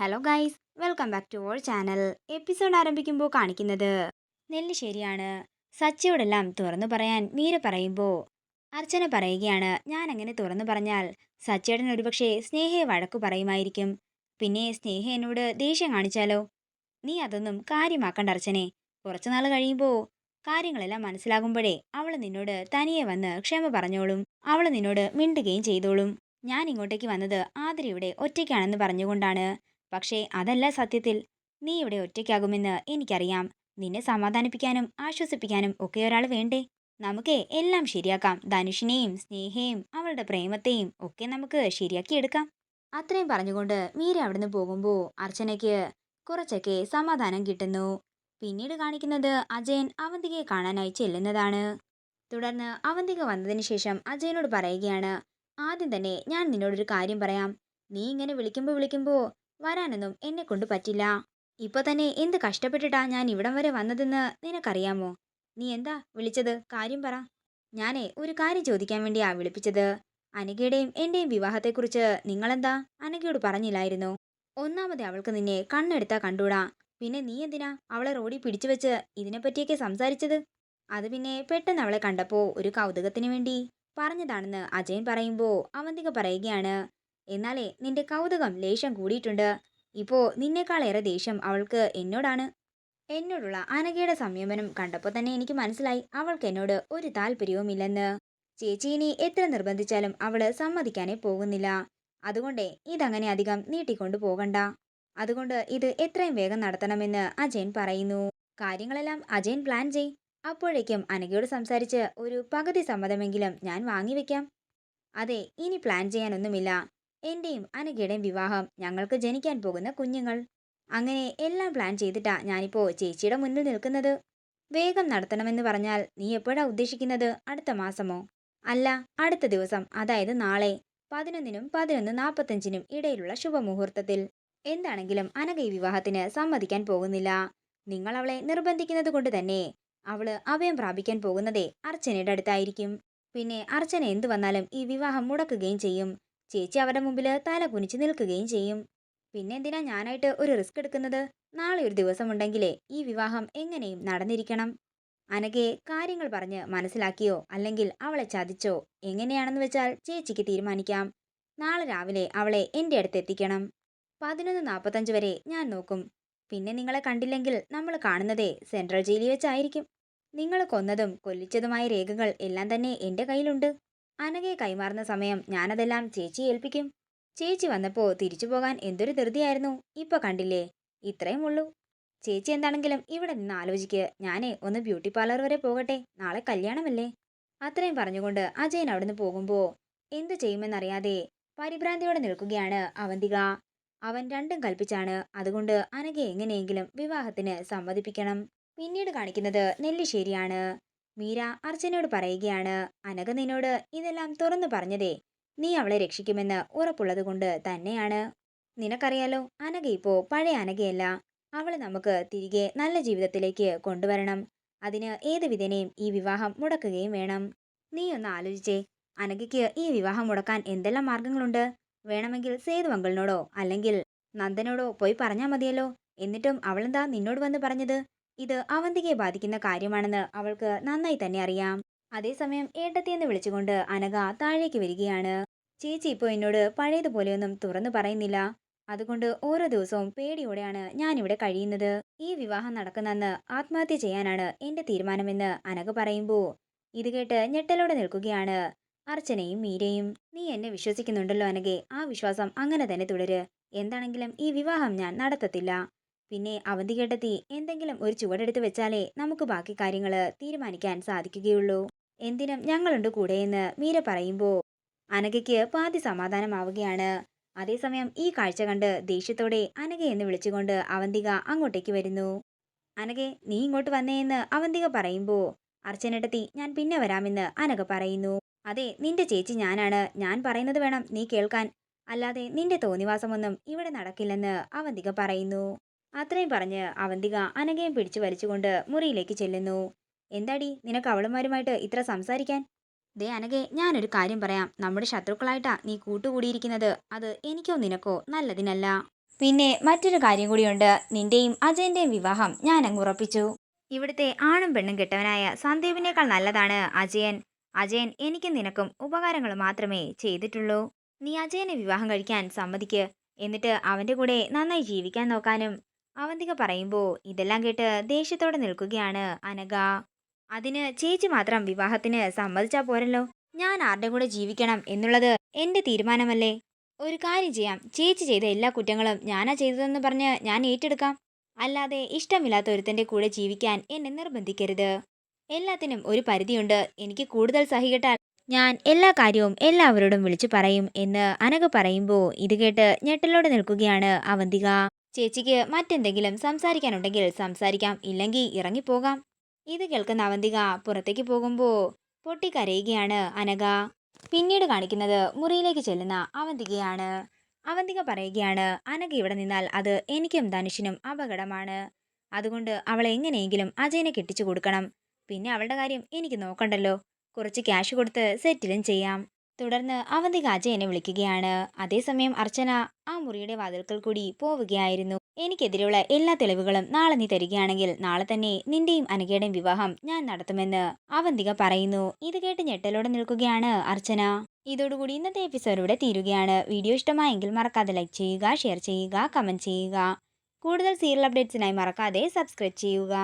Hello guys, welcome back to our channel. Episode ആരംഭിക്കുമ്പോൾ കാണിക്കുന്നത് നെല്ല് ശരിയാണ്. സച്ചിയോടെല്ലാം തുറന്നു പറയാൻ മീര പറയുമ്പോൾ അർച്ചന പറയുകയാണ്, ഞാൻ അങ്ങനെ തുറന്നു പറഞ്ഞാൽ സച്ചിയേട്ടൻ ഒരുപക്ഷെ സ്നേഹയെ വഴക്കു പറയുമായിരിക്കും. പിന്നെ സ്നേഹ എന്നോട് ദേഷ്യം കാണിച്ചാലോ? നീ അതൊന്നും കാര്യമാക്കണ്ട അർച്ചനെ. കുറച്ചുനാൾ കഴിയുമ്പോൾ കാര്യങ്ങളെല്ലാം മനസ്സിലാകുമ്പോഴേ അവൾ നിന്നോട് തനിയെ വന്ന് ക്ഷമ പറഞ്ഞോളും. അവൾ നിന്നോട് മിണ്ടുകയും ചെയ്തോളും. ഞാൻ ഇങ്ങോട്ടേക്ക് വന്നത് ആതിര ഇവിടെ ഒറ്റയ്ക്കാണെന്ന് പറഞ്ഞുകൊണ്ടാണ്. പക്ഷേ അതല്ല സത്യത്തിൽ. നീ ഇവിടെ ഒറ്റയ്ക്കാകുമെന്ന് എനിക്കറിയാം. നിന്നെ സമാധാനിപ്പിക്കാനും ആശ്വസിപ്പിക്കാനും ഒക്കെ ഒരാൾ വേണ്ടേ? നമുക്കേ എല്ലാം ശരിയാക്കാം. ധനുഷിനെയും സ്നേഹയും അവളുടെ പ്രേമത്തെയും ഒക്കെ നമുക്ക് ശരിയാക്കിയെടുക്കാം. അത്രയും പറഞ്ഞുകൊണ്ട് മീര അവിടുന്ന് പോകുമ്പോൾ അർച്ചനയ്ക്ക് കുറച്ചൊക്കെ സമാധാനം കിട്ടുന്നു. പിന്നീട് കാണിക്കുന്നത് അജയൻ അവന്തികയെ കാണാനായി ചെല്ലുന്നതാണ്. തുടർന്ന് അവന്തിക വന്നതിന് ശേഷം അജയനോട് പറയുകയാണ്, ആദ്യം തന്നെ ഞാൻ നിന്നോടൊരു കാര്യം പറയാം. നീ ഇങ്ങനെ വിളിക്കുമ്പോൾ വരാനൊന്നും എന്നെ കൊണ്ട് പറ്റില്ല. ഇപ്പൊ തന്നെ എന്ത് കഷ്ടപ്പെട്ടിട്ടാ ഞാൻ ഇവിടം വരെ വന്നതെന്ന് നിനക്കറിയാമോ? നീ എന്താ വിളിച്ചത്? കാര്യം പറ. ഞാനേ ഒരു കാര്യം ചോദിക്കാൻ വേണ്ടിയാ വിളിപ്പിച്ചത്. അനഘയുടെയും എന്റെയും വിവാഹത്തെക്കുറിച്ച് നിങ്ങളെന്താ അനഘയോട് പറഞ്ഞില്ലായിരുന്നോ? ഒന്നാമത് അവൾക്ക് നിന്നെ കണ്ണെടുത്താ കണ്ടൂടാ. പിന്നെ നീ എന്തിനാ അവളെ റോഡിൽ പിടിച്ചു വെച്ച് ഇതിനെപ്പറ്റിയൊക്കെ സംസാരിച്ചത്? അത് പിന്നെ പെട്ടെന്ന് അവളെ കണ്ടപ്പോ ഒരു കൗതുകത്തിന് വേണ്ടി പറഞ്ഞതാണെന്ന് അജയൻ പറയുമ്പോ അവന്തിക പറയുകയാണ്, എന്നാലേ നിന്റെ കൗതുകം ലേശം കൂടിയിട്ടുണ്ട്. ഇപ്പോ നിന്നേക്കാളേറെ ദേഷ്യം അവൾക്ക് എന്നോടാണ്. എന്നോടുള്ള അനഘയുടെ സംയമനം കണ്ടപ്പോൾ തന്നെ എനിക്ക് മനസ്സിലായി അവൾക്ക് എന്നോട് ഒരു താല്പര്യവുമില്ലെന്ന്. ചേച്ചി ഇനി എത്ര നിർബന്ധിച്ചാലും അവള് സമ്മതിക്കാനേ പോകുന്നില്ല. അതുകൊണ്ടേ ഇതങ്ങനെ അധികം നീട്ടിക്കൊണ്ടു പോകണ്ട. അതുകൊണ്ട് ഇത് എത്രയും വേഗം നടത്തണമെന്ന് അജയൻ പറയുന്നു. കാര്യങ്ങളെല്ലാം അജയൻ പ്ലാൻ ചെയ്. അപ്പോഴേക്കും അനഘയോട് സംസാരിച്ച് ഒരു പകുതി സമ്മതമെങ്കിലും ഞാൻ വാങ്ങിവെക്കാം. അതെ, ഇനി പ്ലാൻ ചെയ്യാനൊന്നുമില്ല. എന്റെയും അനഘയുടെയും വിവാഹം, ഞങ്ങൾക്ക് ജനിക്കാൻ പോകുന്ന കുഞ്ഞുങ്ങൾ, അങ്ങനെ എല്ലാം പ്ലാൻ ചെയ്തിട്ടാ ഞാനിപ്പോ ചേച്ചിയുടെ മുന്നിൽ നിൽക്കുന്നത്. വേഗം നടത്തണമെന്ന് പറഞ്ഞാൽ നീ എപ്പോഴാ ഉദ്ദേശിക്കുന്നത്? അടുത്ത മാസമോ? അല്ല, അടുത്ത ദിവസം, അതായത് നാളെ 11-നും 11:45-നും ഇടയിലുള്ള ശുഭമുഹൂർത്തത്തിൽ. എന്താണെങ്കിലും അനഘ ഈ വിവാഹത്തിന് സമ്മതിക്കാൻ പോകുന്നില്ല. നിങ്ങൾ അവളെ നിർബന്ധിക്കുന്നത് കൊണ്ട് തന്നെ അവള് അഭയം പ്രാപിക്കാൻ പോകുന്നതേ അർച്ചനയുടെ അടുത്തായിരിക്കും. പിന്നെ അർച്ചന എന്തു വന്നാലും ഈ വിവാഹം മുടക്കുകയും ചെയ്യും. ചേച്ചി അവരുടെ മുമ്പിൽ തല കുനിച്ച് നിൽക്കുകയും ചെയ്യും. പിന്നെ എന്തിനാ ഞാനായിട്ട് ഒരു റിസ്ക് എടുക്കുന്നത്? നാളെ ഒരു ദിവസമുണ്ടെങ്കിലേ ഈ വിവാഹം എങ്ങനെയും നടന്നിരിക്കണം. അനഘയെ കാര്യങ്ങൾ പറഞ്ഞ് മനസ്സിലാക്കിയോ അല്ലെങ്കിൽ അവളെ ചതിച്ചോ എങ്ങനെയാണെന്ന് വെച്ചാൽ ചേച്ചിക്ക് തീരുമാനിക്കാം. നാളെ രാവിലെ അവളെ എൻ്റെ അടുത്ത് എത്തിക്കണം. 11:45 വരെ ഞാൻ നോക്കും. പിന്നെ നിങ്ങളെ കണ്ടില്ലെങ്കിൽ നമ്മൾ കാണുന്നതേ സെൻട്രൽ ജയിലിൽ വെച്ചായിരിക്കും. നിങ്ങൾ കൊന്നതും കൊല്ലിച്ചതുമായ രേഖകൾ എല്ലാം തന്നെ എൻ്റെ കയ്യിലുണ്ട്. അനഘയെ കൈമാറുന്ന സമയം ഞാനതെല്ലാം ചേച്ചിയെ ഏൽപ്പിക്കും. ചേച്ചി വന്നപ്പോ തിരിച്ചു പോകാൻ എന്തൊരു ധൃതിയായിരുന്നു. ഇപ്പൊ കണ്ടില്ലേ, ഇത്രയും ഉള്ളൂ. ചേച്ചി എന്താണെങ്കിലും ഇവിടെ നിന്ന് ആലോചിക്ക്. ഞാനേ ഒന്ന് ബ്യൂട്ടി പാർലർ വരെ പോകട്ടെ, നാളെ കല്യാണമല്ലേ. അത്രയും പറഞ്ഞുകൊണ്ട് അജയൻ അവിടുന്ന് പോകുമ്പോ എന്തു ചെയ്യുമെന്നറിയാതെ പരിഭ്രാന്തിയോടെ നിൽക്കുകയാണ് അവന്തിക. അവൻ രണ്ടും കൽപ്പിച്ചാണ്. അതുകൊണ്ട് അനഘയെ എങ്ങനെയെങ്കിലും വിവാഹത്തിന് സമ്മതിപ്പിക്കണം. പിന്നീട് കാണിക്കുന്നത് നെല്ലിശ്ശേരിയാണ്. മീര അർച്ചനയോട് പറയുകയാണ്, അനഘ നിന്നോട് ഇതെല്ലാം തുറന്നു പറഞ്ഞതേ നീ അവളെ രക്ഷിക്കുമെന്ന് ഉറപ്പുള്ളത് കൊണ്ട് തന്നെയാണ്. നിനക്കറിയാലോ, അനഘ ഇപ്പോ പഴയ അനഘയല്ല. അവളെ നമുക്ക് തിരികെ നല്ല ജീവിതത്തിലേക്ക് കൊണ്ടുവരണം. അതിന് ഏത് വിധേനയും ഈ വിവാഹം മുടക്കുകയും വേണം. നീ ഒന്ന് ആലോചിച്ചേ, അനഘയ്ക്ക് ഈ വിവാഹം മുടക്കാൻ എന്തെല്ലാം മാർഗങ്ങളുണ്ട്? വേണമെങ്കിൽ സേതു അങ്കിളിനോടോ അല്ലെങ്കിൽ നന്ദനോടോ പോയി പറഞ്ഞാൽ മതിയല്ലോ. എന്നിട്ടും അവളെന്താ നിന്നോട് വന്ന് പറഞ്ഞത്? ഇത് അവന്തികയെ ബാധിക്കുന്ന കാര്യമാണെന്ന് അവൾക്ക് നന്നായി തന്നെ അറിയാം. അതേസമയം ഏട്ടത്തിയെന്ന് വിളിച്ചുകൊണ്ട് അനഘ താഴേക്ക് വരികയാണ്. ചേച്ചി ഇപ്പോൾ എന്നോട് പഴയതുപോലെയൊന്നും തുറന്നു പറയുന്നില്ല. അതുകൊണ്ട് ഓരോ ദിവസവും പേടിയോടെയാണ് ഞാനിവിടെ കഴിയുന്നത്. ഈ വിവാഹം നടക്കുന്നന്ന് ആത്മഹത്യ ചെയ്യാനാണ് എന്റെ തീരുമാനമെന്ന് അനഘ പറയുമ്പോൾ ഇത് കേട്ട് ഞെട്ടലോടെ നിൽക്കുകയാണ് അർച്ചനയും മീരയും. നീ എന്നെ വിശ്വസിക്കുന്നുണ്ടല്ലോ അനഘേ, ആ വിശ്വാസം അങ്ങനെ തന്നെ തുടര്. എന്താണെങ്കിലും ഈ വിവാഹം ഞാൻ നടത്തത്തില്ല. പിന്നെ അവന്തികേട്ടത്തി എന്തെങ്കിലും ഒരു ചുവടെടുത്ത് വെച്ചാലേ നമുക്ക് ബാക്കി കാര്യങ്ങൾ തീരുമാനിക്കാൻ സാധിക്കുകയുള്ളൂ. എന്തിനും ഞങ്ങളുണ്ട് കൂടെയെന്ന് മീര പറയുമ്പോൾ അനഘയ്ക്ക് പാതി സമാധാനമാവുകയാണ്. അതേസമയം ഈ കാഴ്ച കണ്ട് ദേഷ്യത്തോടെ അനഘ എന്ന് വിളിച്ചുകൊണ്ട് അവന്തിക അങ്ങോട്ടേക്ക് വരുന്നു. അനഘെ, നീ ഇങ്ങോട്ട് വന്നേയെന്ന് അവന്തിക പറയുമ്പോൾ അർച്ചനേട്ടത്തി ഞാൻ പിന്നെ വരാമെന്ന് അനഘ പറയുന്നു. അതെ, നിന്റെ ചേച്ചി ഞാനാണ്. ഞാൻ പറയുന്നത് വേണം നീ കേൾക്കാൻ. അല്ലാതെ നിന്റെ തോന്നിവാസമൊന്നും ഇവിടെ നടക്കില്ലെന്ന് അവന്തിക പറയുന്നു. അത്രയും പറഞ്ഞ് അവന്തിക അനഘയും പിടിച്ചു വലിച്ചുകൊണ്ട് മുറിയിലേക്ക് ചെല്ലുന്നു. എന്താടി നിനക്ക് അവളുമാരുമായിട്ട് ഇത്ര സംസാരിക്കാൻ? ദേ അനഘേ, ഞാനൊരു കാര്യം പറയാം. നമ്മുടെ ശത്രുക്കളായിട്ടാ നീ കൂട്ടുകൂടിയിരിക്കുന്നത്. അത് എനിക്കോ നിനക്കോ നല്ലതിനല്ല. പിന്നെ മറ്റൊരു കാര്യം കൂടിയുണ്ട്, നിന്റെയും അജയന്റെയും വിവാഹം ഞാൻ അങ്ങ് ഉറപ്പിച്ചു. ഇവിടുത്തെ ആണും പെണ്ണും കെട്ടവനായ സന്ദീപിനേക്കാൾ നല്ലതാണ് അജയൻ. അജയൻ എനിക്കും നിനക്കും ഉപകാരങ്ങൾ മാത്രമേ ചെയ്തിട്ടുള്ളൂ. നീ അജയനെ വിവാഹം കഴിക്കാൻ സമ്മതിക്ക്. എന്നിട്ട് അവന്റെ കൂടെ നന്നായി ജീവിക്കാൻ നോക്കാനും. അവന്തിക പറയുമ്പോ ഇതെല്ലാം കേട്ട് ദേഷ്യത്തോടെ നിൽക്കുകയാണ് അനഘ. അതിന് ചേച്ചി മാത്രം വിവാഹത്തിന് സമ്മതിച്ചാ പോരല്ലോ. ഞാൻ ആരുടെ കൂടെ ജീവിക്കണം എന്നുള്ളത് എന്റെ തീരുമാനമല്ലേ. ഒരു കാര്യം ചെയ്യാം, ചേച്ചി ചെയ്ത എല്ലാ കുറ്റങ്ങളും ഞാനാ ചെയ്തതെന്ന് പറഞ്ഞ് ഞാൻ ഏറ്റെടുക്കാം. അല്ലാതെ ഇഷ്ടമില്ലാത്ത ഒരുത്തന്റെ കൂടെ ജീവിക്കാൻ എന്നെ നിർബന്ധിക്കരുത്. എല്ലാത്തിനും ഒരു പരിധിയുണ്ട്. എനിക്ക് കൂടുതൽ സഹികെട്ടാൽ ഞാൻ എല്ലാ കാര്യവും എല്ലാവരോടും വിളിച്ചു പറയും എന്ന് അനഘ പറയുമ്പോ ഇത് കേട്ട് ഞെട്ടലോടെ നിൽക്കുകയാണ് അവന്തിക. ചേച്ചിക്ക് മറ്റെന്തെങ്കിലും സംസാരിക്കാനുണ്ടെങ്കിൽ സംസാരിക്കാം, ഇല്ലെങ്കിൽ ഇറങ്ങിപ്പോകാം. ഇത് കേൾക്കുന്ന അവന്തിക പുറത്തേക്ക് പോകുമ്പോ പൊട്ടിക്കരയുകയാണ് അനഘ. പിന്നീട് കാണിക്കുന്നത് മുറിയിലേക്ക് ചെല്ലുന്ന അവന്തികയാണ്. അവന്തിക പറയുകയാണ്, അനഘ ഇവിടെ നിന്നാൽ അത് എനിക്കും ധനുഷിനും അപകടമാണ്. അതുകൊണ്ട് അവളെ എങ്ങനെയെങ്കിലും അജയനെ കെട്ടിച്ചു കൊടുക്കണം. പിന്നെ അവളുടെ കാര്യം എനിക്ക് നോക്കണ്ടല്ലോ. കുറച്ച് ക്യാഷ് കൊടുത്ത് സെറ്റിലും ചെയ്യാം. തുടർന്ന് അവന്തിക അജയനെ വിളിക്കുകയാണ്. അതേസമയം അർച്ചന ആ മുറിയുടെ വാതിൽക്കൽ കൂടി പോവുകയായിരുന്നു. എനിക്കെതിരെയുള്ള എല്ലാ തെളിവുകളും നാളെ നീ തരികയാണെങ്കിൽ നാളെ തന്നെ നിന്റെയും അനഘയുടെയും വിവാഹം ഞാൻ നടത്തുമെന്ന് അവന്തിക പറയുന്നു. ഇത് കേട്ട് ഞെട്ടലോടെ നിൽക്കുകയാണ് അർച്ചന. ഇതോടുകൂടി ഇന്നത്തെ എപ്പിസോഡ് ഇവിടെ തീരുകയാണ്. വീഡിയോ ഇഷ്ടമായെങ്കിൽ മറക്കാതെ ലൈക്ക് ചെയ്യുക, ഷെയർ ചെയ്യുക, കമന്റ് ചെയ്യുക. കൂടുതൽ സീരിയൽ അപ്ഡേറ്റ്സിനായി മറക്കാതെ സബ്സ്ക്രൈബ് ചെയ്യുക.